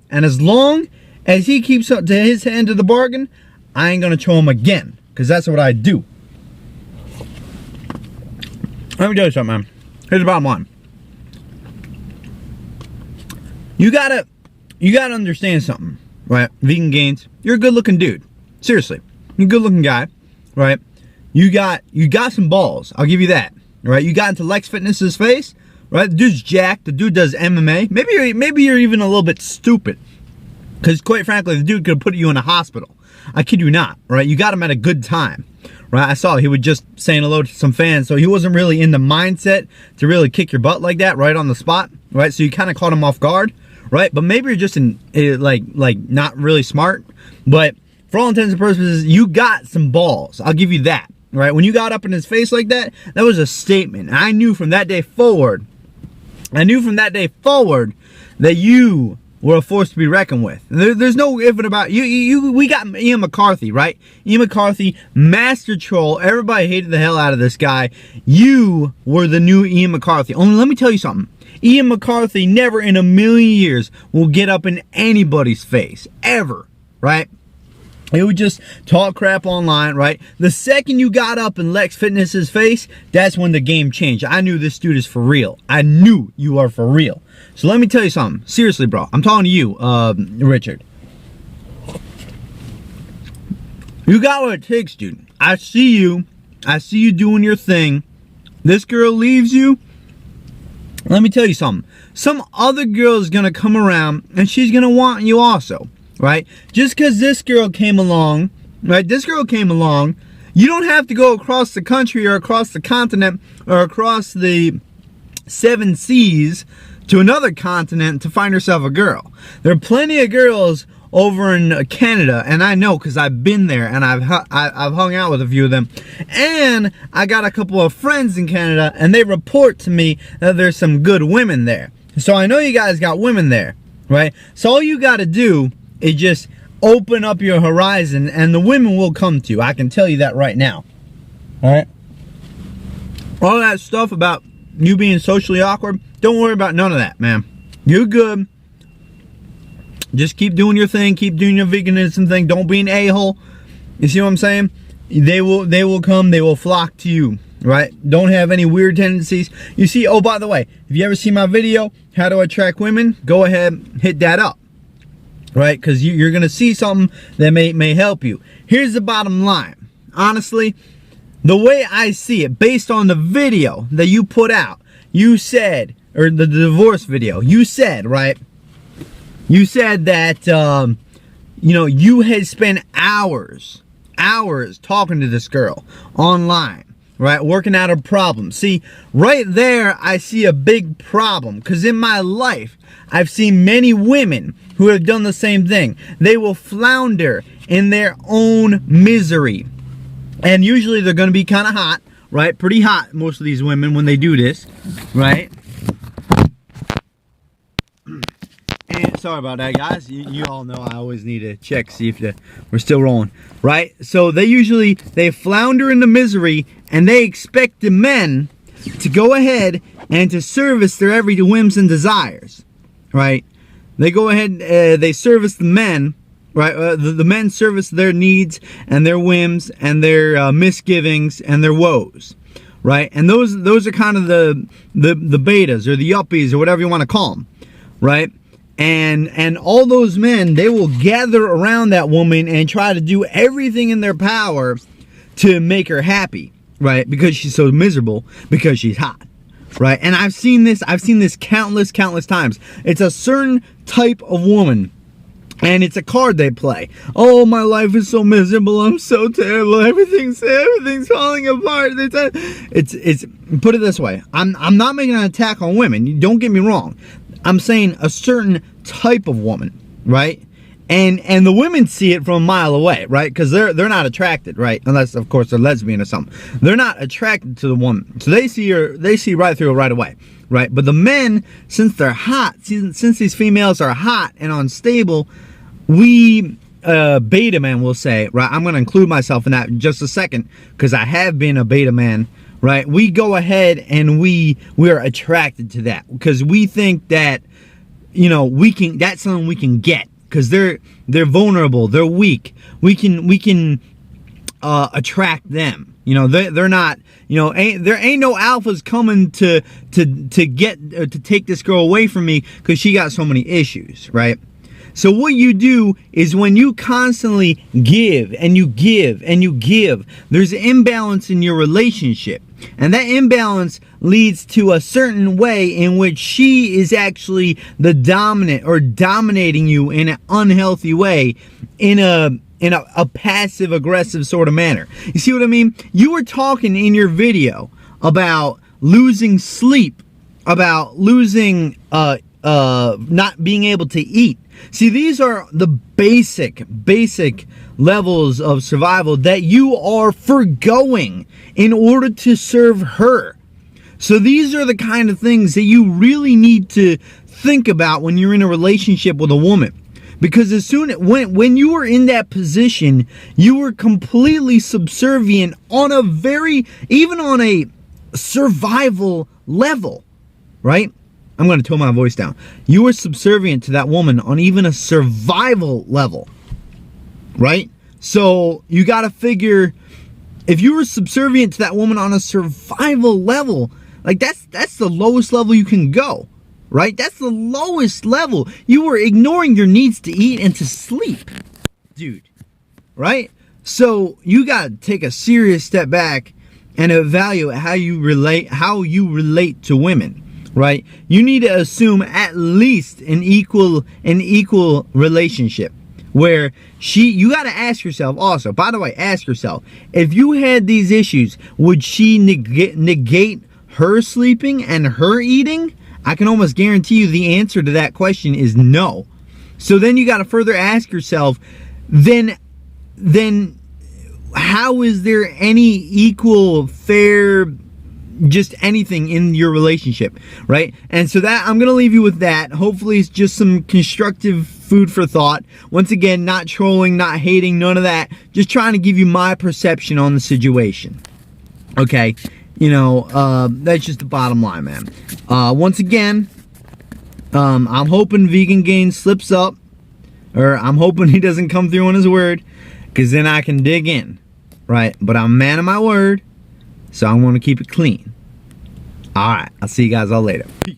And as long as he keeps up to his end of the bargain, I ain't gonna show him again, because that's what I do. Let me tell you something, man. Here's the bottom line. You gotta understand something, right? Vegan Gains, you're a good looking dude. Seriously. You're a good looking guy, right? You got some balls, I'll give you that. Right? You got into Lex Fitness's face, right? The dude's jacked, the dude does MMA. Maybe you're even a little bit stupid. Because quite frankly, the dude could have put you in a hospital. I kid you not, right? You got him at a good time. Right, I saw he was just saying hello to some fans, so he wasn't really in the mindset to really kick your butt like that right on the spot, right? So you kind of caught him off guard, right? But maybe you're just like not really smart. But for all intents and purposes, you got some balls. I'll give you that, right? When you got up in his face like that, that was a statement. And I knew from that day forward, that you were a force to be reckoned with. There's no ifing about you. We got Ian McCarthy, right? Ian McCarthy, master troll. Everybody hated the hell out of this guy. You were the new Ian McCarthy. Only let me tell you something. Ian McCarthy never in a million years will get up in anybody's face. Ever. Right? He would just talk crap online, right? The second you got up in Lex Fitness's face, that's when the game changed. I knew this dude is for real. I knew you are for real. So let me tell you something. Seriously, bro. I'm talking to you, Richard. You got what it takes, dude. I see you. I see you doing your thing. This girl leaves you. Let me tell you something. Some other girl is going to come around and she's going to want you also. Right? Just because this girl came along, right? This girl came along, you don't have to go across the country or across the continent or across the 7 seas to another continent to find yourself a girl. There are plenty of girls over in Canada, and I know because I've been there and I've hung out with a few of them. And I got a couple of friends in Canada, and they report to me that there's some good women there. So I know you guys got women there, right? So all you got to do is just open up your horizon and the women will come to you. I can tell you that right now. Alright? All that stuff about you being socially awkward, don't worry about none of that, man. You're good. Just keep doing your thing. Keep doing your veganism thing. Don't be an a-hole. You see what I'm saying? They will come. They will flock to you. Right? Don't have any weird tendencies. You see, oh, by the way, if you ever see my video, How to Attract Women, go ahead, hit that up. Right? Because you're going to see something that may help you. Here's the bottom line. Honestly, the way I see it, based on the video that you put out, you said, or the divorce video, you said, right? You said that, you know, you had spent hours talking to this girl online. Right, working out a problem. See, right there, I see a big problem. Because in my life, I've seen many women who have done the same thing. They will flounder in their own misery. And usually they're going to be kind of hot, right? Pretty hot, most of these women, when they do this, right? And sorry about that, guys. You all know I always need to check, see if we're still rolling, right? So they flounder in the misery, and they expect the men to go ahead and to service their every whims and desires, right? They go ahead, they service the men, right? The men service their needs and their whims and their misgivings and their woes, right? And those are kind of the betas or the yuppies or whatever you want to call them, right? And all those men, they will gather around that woman and try to do everything in their power to make her happy, right? Because she's so miserable, because she's hot, right? And I've seen this countless times. It's a certain type of woman, and it's a card they play. Oh, my life is so miserable. I'm so terrible. Everything's falling apart. It's put it this way. I'm not making an attack on women. Don't get me wrong. I'm saying a certain type of woman, right? And the women see it from a mile away, right? Because they're not attracted, right? Unless, of course, they're lesbian or something. They're not attracted to the woman. So they see right through her right away, right? But the men, since they're hot, since these females are hot and unstable, we, beta man will say, right? I'm going to include myself in that in just a second, because I have been a beta man. Right, we go ahead and we are attracted to that because we think that, that's something we can get, because they're vulnerable, they're weak. We can attract them. They're not, there ain't no alphas coming to take this girl away from me because she got so many issues, right? So what you do is, when you constantly give and you give and you give, there's an imbalance in your relationship. And that imbalance leads to a certain way in which she is actually the dominant, or dominating you in an unhealthy way, in a passive aggressive sort of manner. You see what I mean? You were talking in your video about losing sleep, about losing not being able to eat. See, these are the basic levels of survival that you are forgoing in order to serve her. So these are the kind of things that you really need to think about when you're in a relationship with a woman. Because when you were in that position, you were completely subservient on even on a survival level, right? I'm going to tone my voice down. You were subservient to that woman on even a survival level, right? So you got to figure, if you were subservient to that woman on a survival level, like that's the lowest level you can go, right? That's the lowest level. You were ignoring your needs to eat and to sleep, dude, right? So you got to take a serious step back and evaluate how you relate to women. Right? You need to assume at least an equal relationship, where you got to ask yourself also, by the way, ask yourself, if you had these issues, would she negate her sleeping and her eating? I can almost guarantee you the answer to that question is no. So then you got to further ask yourself, then how is there any equal, fair, just anything in your relationship, right? And so that I'm gonna leave you with that. Hopefully it's just some constructive food for thought. Once again, not trolling, not hating, none of that. Just trying to give you my perception on the situation. Okay, that's just the bottom line, man. Once again, I'm hoping Vegan Gains slips up, or I'm hoping he doesn't come through on his word, because then I can dig in, right? But I'm a man of my word, so I want to keep it clean. Alright, I'll see you guys all later. Peace.